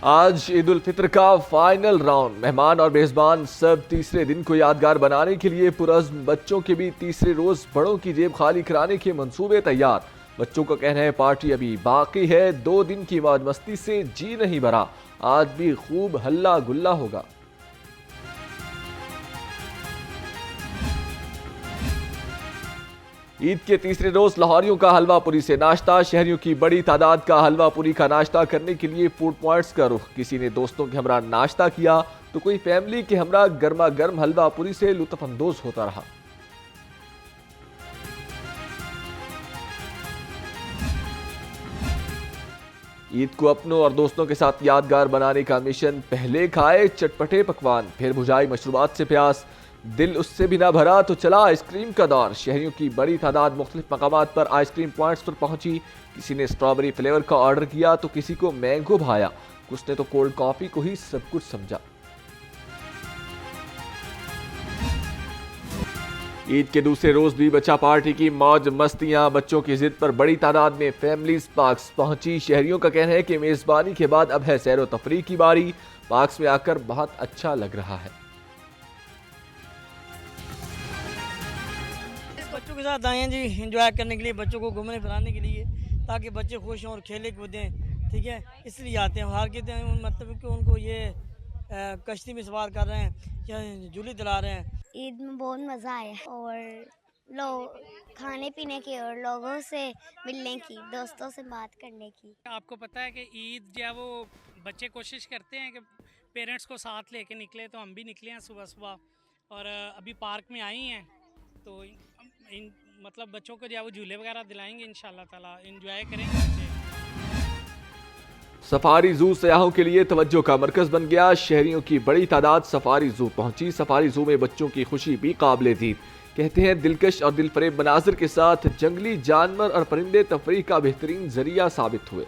آج عید الفطر کا final round, مہمان اور میزبان سب تیسرے دن کو یادگار بنانے کے لیے پرعزم، بچوں کے بھی تیسرے روز بڑوں کی جیب خالی کرانے کے منصوبے تیار۔ بچوں کا کہنا ہے پارٹی ابھی باقی ہے، 2 دن کی موج مستی سے جی نہیں بھرا، آج بھی خوب ہلا گلا ہوگا۔ عید کے تیسرے روز لاہوریوں کا حلوہ پوری سے ناشتہ، شہریوں کی بڑی تعداد کا حلوہ پوری کا ناشتہ کرنے کے لیے فوڈ پوائنٹس کا رخ، کسی نے دوستوں کے ہمراہ ناشتہ کیا تو کوئی فیملی کے ہمراہ گرما گرم حلوہ پوری سے لطف اندوز ہوتا رہا۔ عید کو اپنوں اور دوستوں کے ساتھ یادگار بنانے کا مشن، پہلے کھائے چٹپٹے پکوان، پھر بجھائی مشروبات سے پیاس، دل اس سے بھی نہ بھرا تو چلا آئس کریم کا دور۔ شہریوں کی بڑی تعداد مختلف مقامات پر آئس کریم پوائنٹس پر پہنچی، کسی نے اسٹرابری فلیور کا آرڈر کیا تو کسی کو مینگو بھایا، کچھ نے تو کولڈ کافی کو ہی سب کچھ سمجھا۔ عید کے دوسرے روز بھی بچہ پارٹی کی موج مستیاں، بچوں کی ضد پر بڑی تعداد میں فیملیز پارکس پہنچی۔ شہریوں کا کہنا ہے کہ میزبانی کے بعد اب ہے سیر و تفریح کی باری، پارکس میں آ کر بہت اچھا لگ رہا ہے۔ بچوں کے ساتھ آئے ہیں جی انجوائے کرنے کے لیے، بچوں کو گھومنے پھرانے کے لیے، تاکہ بچے خوش ہوں اور کھیلے کودیں، ٹھیک ہے، اس لیے آتے ہیں۔ ہار کے مطلب کہ ان کو یہ کشتی میں سوار کر رہے ہیں یا جھولی دلا رہے ہیں۔ عید میں بہت مزہ آیا اور لوگ کھانے پینے کی اور لوگوں سے ملنے کی، دوستوں سے بات کرنے کی۔ آپ کو پتہ ہے کہ عید جو ہے وہ بچے کوشش کرتے ہیں کہ پیرنٹس کو ساتھ لے کے نکلے، تو ہم بھی نکلے ہیں صبح صبح اور ابھی پارک میں آئی ہیں، تو مطلب بچوں کو جو ہے وہ جھولے وغیرہ دلائیں گے، انشاءاللہ تعالیٰ انجوائے کریں گے بچے۔ سفاری زو سیاحوں کے لیے توجہ کا مرکز بن گیا، شہریوں کی بڑی تعداد سفاری زو پہنچی۔ سفاری زو میں بچوں کی خوشی بھی قابل دید، کہتے ہیں دلکش اور دل فریب مناظر کے ساتھ جنگلی جانور اور پرندے تفریح کا بہترین ذریعہ ثابت ہوئے۔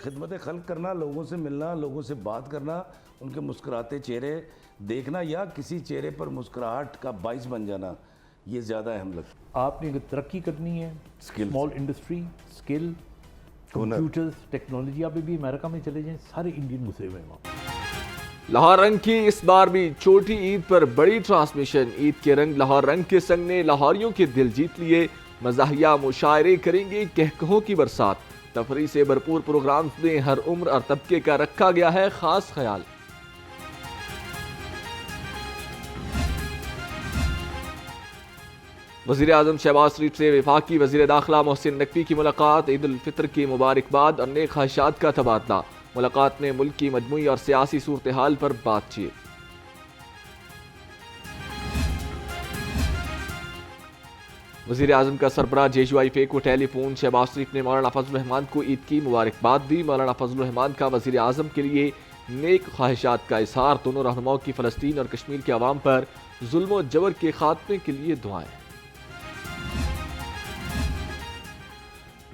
خدمت خلق کرنا، لوگوں سے ملنا، لوگوں سے بات کرنا، ان کے مسکراتے چہرے دیکھنا یا کسی چہرے پر مسکراہٹ کا باعث بن جانا، یہ زیادہ اہم لگتا ہے۔ آپ نے اگر ترقی کرنی ہے، Skills. Small industry, skill, computers, technology, آپ بھی امریکہ میں چلے جائیں، سارے انڈین گھسے ہوئے ہیں وہاں۔ لاہور رنگ کی اس بار بھی چھوٹی عید پر بڑی ٹرانسمیشن، عید کے رنگ لاہور رنگ کے سنگ نے لاہوریوں کے دل جیت لیے، مزاحیہ مشاعرے کریں گے کہکہوں کی برسات، تفریح سے بھرپور پروگرامز میں ہر عمر اور طبقے کا رکھا گیا ہے خاص خیال۔ وزیر اعظم شہباز شریف سے وفاقی وزیر داخلہ محسن نقوی کی ملاقات، عید الفطر کی مبارکباد اور نیک خواہشات کا تبادلہ، ملاقات میں ملک کی مجموعی اور سیاسی صورتحال پر بات چیت۔ وزیر اعظم کا سربراہ جیجو فے کو ٹیلی فون، شہباز شریف نے مولانا فضل الرحمان کو عید کی مبارکباد دی، مولانا فضل الرحمان کا وزیر اعظم کے لیے نیک خواہشات کا اظہار، دونوں رہنماؤں کی فلسطین اور کشمیر کے عوام پر ظلم و جبر کے خاتمے کے لیے دعائیں۔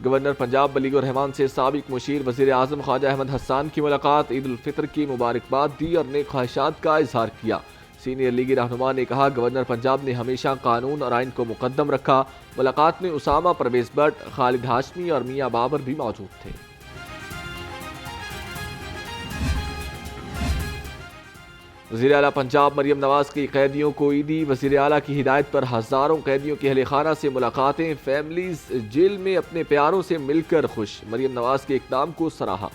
گورنر پنجاب بلیغ الرحمان سے سابق مشیر وزیر اعظم خواجہ احمد حسان کی ملاقات، عید الفطر کی مبارکباد دی اور نیک خواہشات کا اظہار کیا۔ سینئر لیگی رہنما نے کہا گورنر پنجاب نے ہمیشہ قانون اور آئین کو مقدم رکھا۔ ملاقات میں اسامہ پرویز بٹ، خالد ہاشمی اور میاں بابر بھی موجود تھے۔ وزیر اعلیٰ پنجاب مریم نواز کی قیدیوں کو عیدی، وزیر اعلیٰ کی ہدایت پر ہزاروں قیدیوں کے اہل خانہ سے ملاقاتیں، فیملیز جیل میں اپنے پیاروں سے مل کر خوش، مریم نواز کے اقدام کو سراہا۔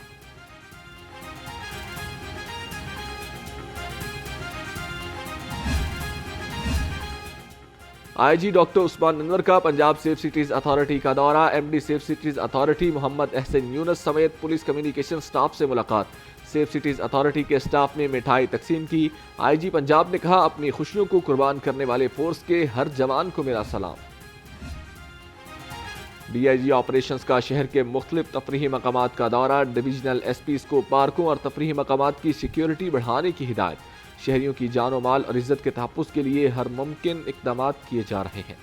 آئی جی ڈاکٹر عثمان انور کا پنجاب سیف سٹیز اتھارٹی کا دورہ، M D safe cities authority Muhammad Ahsan Younas سمیت پولیس کمیونیکیشن سٹاف سے ملاقات، سیف سٹیز اتھارٹی کے سٹاف نے مٹھائی تقسیم کی۔ آئی جی پنجاب نے کہا اپنی خوشیوں کو قربان کرنے والے فورس کے ہر جوان کو میرا سلام۔ ڈی آئی جی آپریشنز کا شہر کے مختلف تفریحی مقامات کا دورہ، ڈویژنل ایس پیز کو پارکوں اور تفریحی مقامات کی سیکیورٹی بڑھانے کی ہدایت، شہریوں کی جان و مال اور عزت کے تحفظ کے لیے ہر ممکن اقدامات کیے جا رہے ہیں۔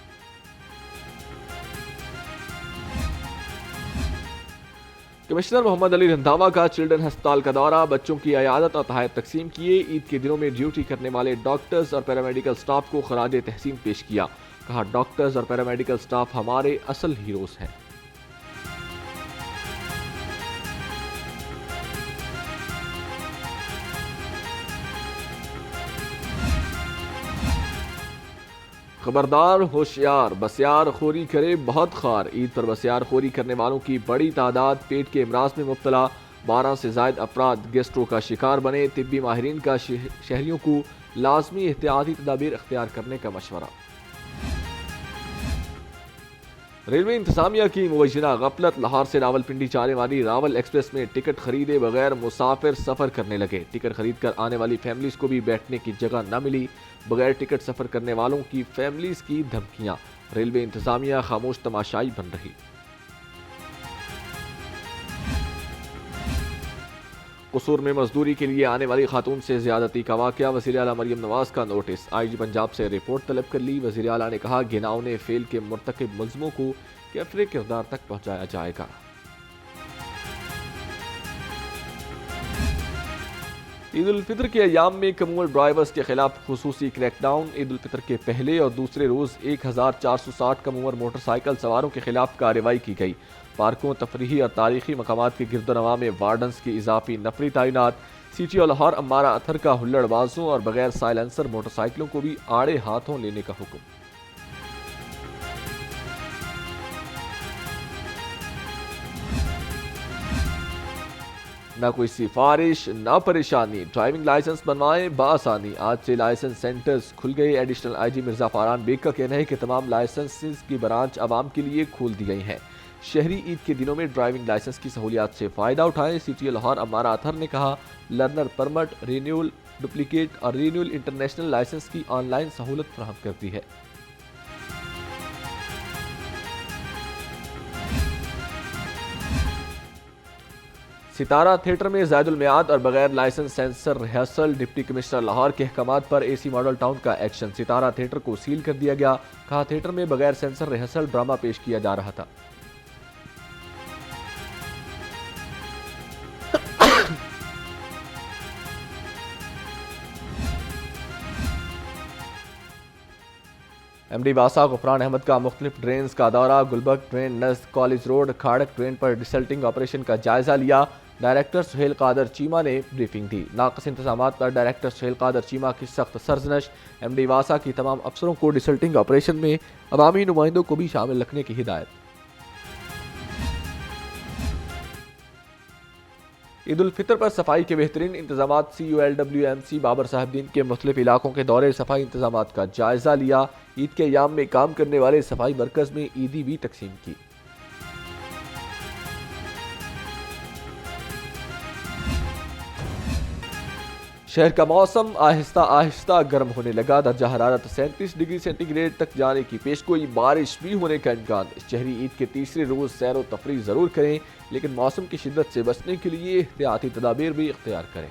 کمشنر محمد علی رندھاوا کا چلڈرن ہسپتال کا دورہ، بچوں کی عیادت اور تحائف تقسیم کیے، عید کے دنوں میں ڈیوٹی کرنے والے ڈاکٹرز اور پیرامیڈیکل سٹاف کو خراج تحسین پیش کیا، کہا ڈاکٹرز اور پیرامیڈیکل سٹاف ہمارے اصل ہیروز ہیں۔ خبردار ہوشیار، بسیار خوری کرے بہت خار، عید پر بسیار خوری کرنے والوں کی بڑی تعداد، پیٹ کے امراض میں مبتلا 12 سے زائد افراد گیسٹرو کا شکار بنے، طبی ماہرین کا شہریوں کو لازمی احتیاطی تدابیر اختیار کرنے کا مشورہ۔ ریلوے انتظامیہ کی مبینہ غفلت، لاہور سے راولپنڈی جانے والی راول ایکسپریس میں ٹکٹ خریدے بغیر مسافر سفر کرنے لگے، ٹکٹ خرید کر آنے والی فیملیز کو بھی بیٹھنے کی جگہ نہ ملی، بغیر ٹکٹ سفر کرنے والوں کی فیملیز کی دھمکیاں، ریلوے انتظامیہ خاموش تماشائی بن رہی۔ قصور میں مزدوری کے لیے آنے والی خاتون سے زیادتی کا واقعہ، وزیر اعلیٰ مریم نواز کا نوٹس، آئی جی پنجاب سے رپورٹ طلب کر لی، وزیر اعلیٰ نے کہا گھناؤ نے فیل کے مرتکب ملزموں کو کیفرے کردار تک پہنچایا جائے گا۔ عید الفطر کے ایام میں کمور ڈرائیورز کے خلاف خصوصی کریک ڈاؤن، عید الفطر کے پہلے اور دوسرے روز 1460 کمور موٹر سائیکل سواروں کے خلاف کارروائی کی گئی، پارکوں، تفریحی اور تاریخی مقامات کے گرد و نواح میں وارڈنز کی اضافی نفری تعینات، سی ٹی او لاہور امارہ اطہر کا ہلڑ بازوں اور بغیر سائلنسر موٹر سائیکلوں کو بھی آڑے ہاتھوں لینے کا حکم۔ نہ کوئی سفارش نہ پریشانی، ڈرائیونگ لائسنس بنوائیں بآسانی، آج سے لائسنس سینٹرز کھل گئے، additional I G Mirza Faran Baig کا کہنا ہے کہ تمام لائسنسز کی برانچ عوام کے لیے کھول دی گئی ہیں، شہری عید کے دنوں میں ڈرائیونگ لائسنس کی سہولیات سے فائدہ اٹھائیں، سی ٹی او لاہور امارہ اطہر نے کہا لرنر پرمٹ، رینیول، ڈپلیکیٹ اور رینیول انٹرنیشنل لائسنس کی آن لائن سہولت فراہم کرتی ہے۔ ستارہ تھیٹر میں زائد المیعاد اور بغیر licence censor rehearsal, deputy commissioner Lahore کے احکامات پر اے سی ماڈل ٹاؤن کا ایکشن، ستارہ تھیٹر کو سیل کر دیا گیا، کہا تھیٹر میں بغیر سینسر ریہرسل ڈرامہ پیش کیا جا رہا تھا۔ ایم ڈی واسا غفران احمد کا مختلف ڈرینز کا دورہ، گلبرگ ڈرین نزد کالج روڈ، کھاڑک ڈرین پر ڈیسلٹنگ آپریشن کا جائزہ لیا، ڈائریکٹر سہیل قادر چیمہ نے بریفنگ دی، ناقص انتظامات پر ڈائریکٹر سہیل قادر چیمہ کی سخت سرزنش، ایم ڈی واسا کی تمام افسروں کو ڈیسلٹنگ آپریشن میں عوامی نمائندوں کو بھی شامل رکھنے کی ہدایت۔ عید الفطر پر صفائی کے بہترین انتظامات، C O L W M C Babar صاحب دین کے مختلف علاقوں کے دورے، صفائی انتظامات کا جائزہ لیا، عید کے ایام میں کام کرنے والے صفائی مرکز میں عیدی بھی تقسیم کی۔ شہر کا موسم آہستہ آہستہ گرم ہونے لگا، درجہ حرارت 37 ڈگری سینٹی گریڈ تک جانے کی پیشگوئی، بارش بھی ہونے کا امکان، شہری عید کے تیسرے روز سیر و تفریح ضرور کریں لیکن موسم کی شدت سے بچنے کے لیے احتیاطی تدابیر بھی اختیار کریں۔